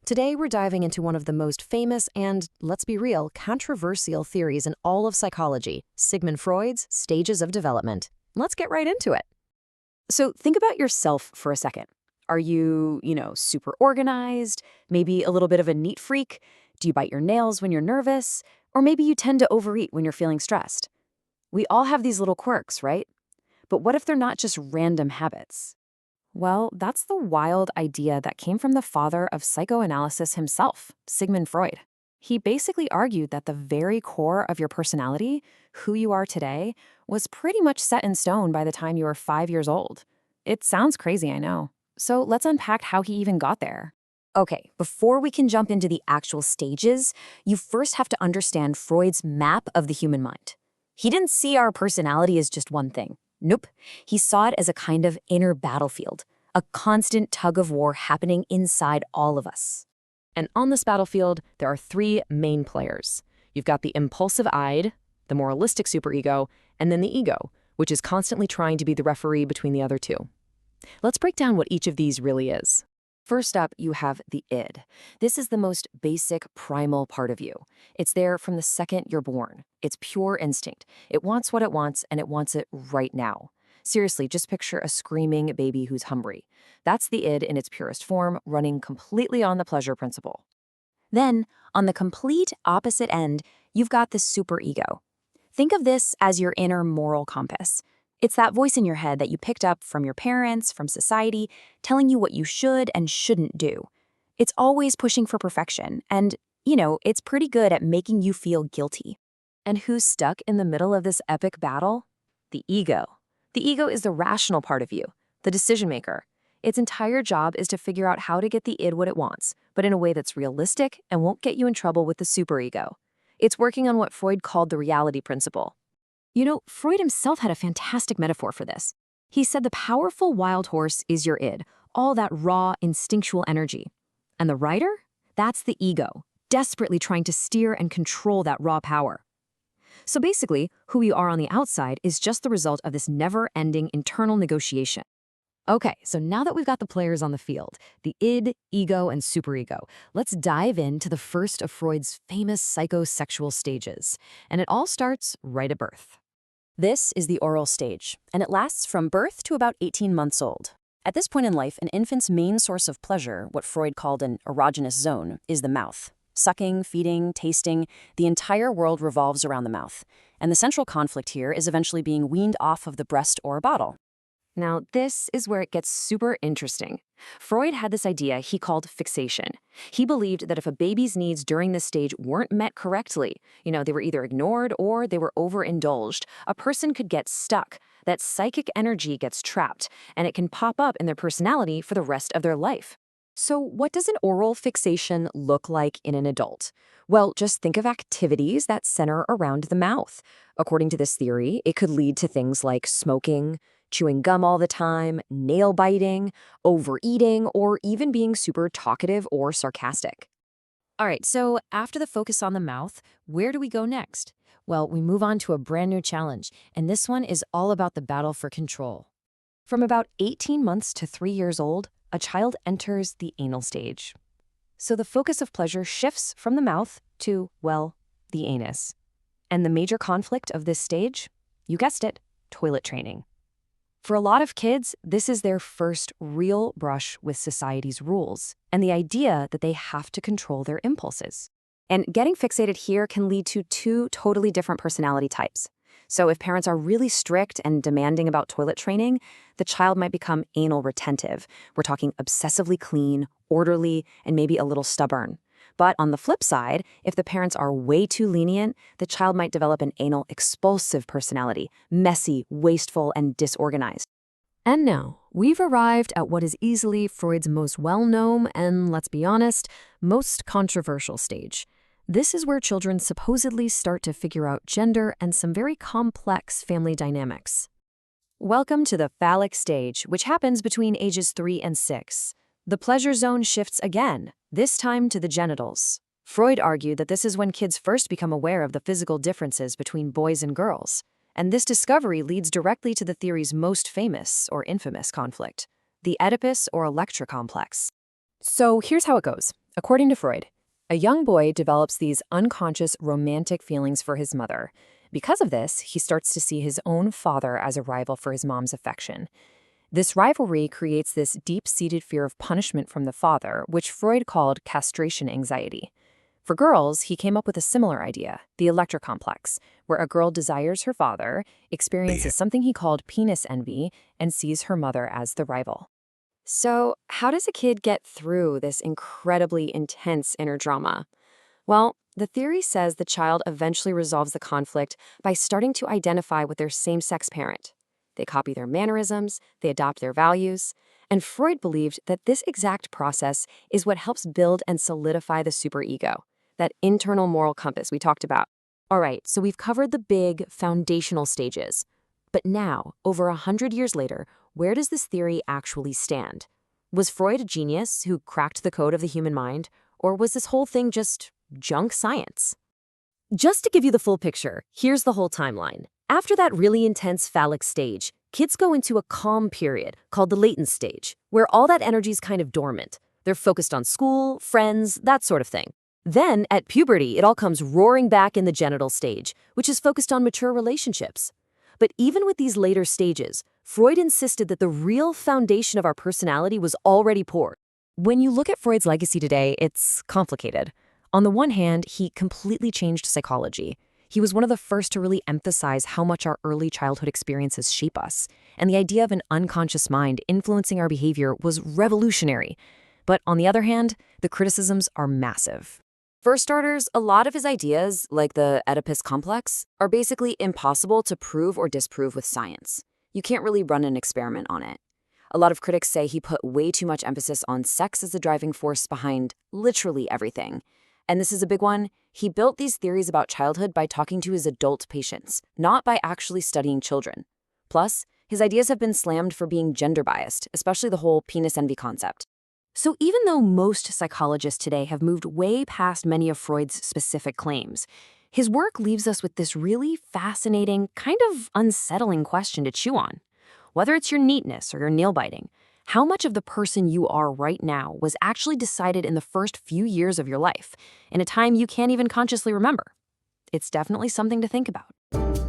Today, we're diving into one of the most famous and, let's be real, controversial theories in all of psychology, Sigmund Freud's stages of development. Let's get right into it. So think about yourself for a second. Are you, super organized? Maybe a little bit of a neat freak? Do you bite your nails when you're nervous? Or maybe you tend to overeat when you're feeling stressed? We all have these little quirks, right? But what if they're not just random habits? Well, that's the wild idea that came from the father of psychoanalysis himself, Sigmund Freud. He basically argued that the very core of your personality, who you are today, was pretty much set in stone by the time you were 5 years old. It sounds crazy, I know. So let's unpack how he even got there. Okay, before we can jump into the actual stages, you first have to understand Freud's map of the human mind. He didn't see our personality as just one thing. Nope. He saw it as a kind of inner battlefield, a constant tug of war happening inside all of us. And on this battlefield, there are three main players. You've got the impulsive id, the moralistic superego, and then the ego, which is constantly trying to be the referee between the other two. Let's break down what each of these really is. First up, you have the id. This is the most basic, primal part of you. It's there from the second you're born. It's pure instinct. It wants what it wants, and it wants it right now. Seriously, just picture a screaming baby who's hungry. That's the id in its purest form, running completely on the pleasure principle. Then, on the complete opposite end, you've got the superego. Think of this as your inner moral compass. It's that voice in your head that you picked up from your parents, from society, telling you what you should and shouldn't do. It's always pushing for perfection, and, it's pretty good at making you feel guilty. And who's stuck in the middle of this epic battle? The ego. The ego is the rational part of you, the decision maker. Its entire job is to figure out how to get the id what it wants, but in a way that's realistic and won't get you in trouble with the superego. It's working on what Freud called the reality principle. Freud himself had a fantastic metaphor for this. He said the powerful wild horse is your id, all that raw, instinctual energy. And the rider? That's the ego, desperately trying to steer and control that raw power. So basically, who you are on the outside is just the result of this never-ending internal negotiation. Okay, so now that we've got the players on the field, the id, ego, and superego, let's dive into the first of Freud's famous psychosexual stages. And it all starts right at birth. This is the oral stage, and it lasts from birth to about 18 months old. At this point in life, an infant's main source of pleasure, what Freud called an erogenous zone, is the mouth. Sucking, feeding, tasting, the entire world revolves around the mouth. And the central conflict here is eventually being weaned off of the breast or bottle. Now, this is where it gets super interesting. Freud had this idea he called fixation. He believed that if a baby's needs during this stage weren't met correctly, they were either ignored or they were overindulged, a person could get stuck. That psychic energy gets trapped, and it can pop up in their personality for the rest of their life. So what does an oral fixation look like in an adult? Well, just think of activities that center around the mouth. According to this theory, it could lead to things like smoking, chewing gum all the time, nail biting, overeating, or even being super talkative or sarcastic. All right, so after the focus on the mouth, where do we go next? Well, we move on to a brand new challenge, and this one is all about the battle for control. From about 18 months to 3 years old, a child enters the anal stage. So the focus of pleasure shifts from the mouth to, the anus. And the major conflict of this stage? You guessed it, toilet training. For a lot of kids, this is their first real brush with society's rules and the idea that they have to control their impulses. And getting fixated here can lead to two totally different personality types. So if parents are really strict and demanding about toilet training, the child might become anal retentive. We're talking obsessively clean, orderly, and maybe a little stubborn. But on the flip side, if the parents are way too lenient, the child might develop an anal expulsive personality, messy, wasteful, and disorganized. And now, we've arrived at what is easily Freud's most well-known and, let's be honest, most controversial stage. This is where children supposedly start to figure out gender and some very complex family dynamics. Welcome to the Phallic Stage, which happens between ages 3 and 6. The pleasure zone shifts again, this time to the genitals. Freud argued that this is when kids first become aware of the physical differences between boys and girls. And this discovery leads directly to the theory's most famous or infamous conflict, the Oedipus or Electra complex. So here's how it goes. According to Freud, a young boy develops these unconscious romantic feelings for his mother. Because of this, he starts to see his own father as a rival for his mom's affection. This rivalry creates this deep-seated fear of punishment from the father, which Freud called castration anxiety. For girls, he came up with a similar idea, the Electra complex, where a girl desires her father, experiences something he called penis envy, and sees her mother as the rival. So, how does a kid get through this incredibly intense inner drama? Well, the theory says the child eventually resolves the conflict by starting to identify with their same-sex parent. They copy their mannerisms, they adopt their values, and Freud believed that this exact process is what helps build and solidify the superego, that internal moral compass we talked about. All right, so we've covered the big foundational stages. But now, over 100 years later, where does this theory actually stand? Was Freud a genius who cracked the code of the human mind, or was this whole thing just junk science? Just to give you the full picture, here's the whole timeline. After that really intense phallic stage, kids go into a calm period called the latent stage, where all that energy's kind of dormant. They're focused on school, friends, that sort of thing. Then, at puberty, it all comes roaring back in the genital stage, which is focused on mature relationships. But even with these later stages, Freud insisted that the real foundation of our personality was already poured. When you look at Freud's legacy today, it's complicated. On the one hand, he completely changed psychology. He was one of the first to really emphasize how much our early childhood experiences shape us, and the idea of an unconscious mind influencing our behavior was revolutionary. But on the other hand, the criticisms are massive. For starters, a lot of his ideas, like the Oedipus complex, are basically impossible to prove or disprove with science. You can't really run an experiment on it. A lot of critics say he put way too much emphasis on sex as the driving force behind literally everything. And this is a big one. He built these theories about childhood by talking to his adult patients, not by actually studying children. Plus, his ideas have been slammed for being gender biased, especially the whole penis envy concept. So even though most psychologists today have moved way past many of Freud's specific claims, his work leaves us with this really fascinating, kind of unsettling question to chew on. Whether it's your neatness or your nail biting, how much of the person you are right now was actually decided in the first few years of your life, in a time you can't even consciously remember? It's definitely something to think about.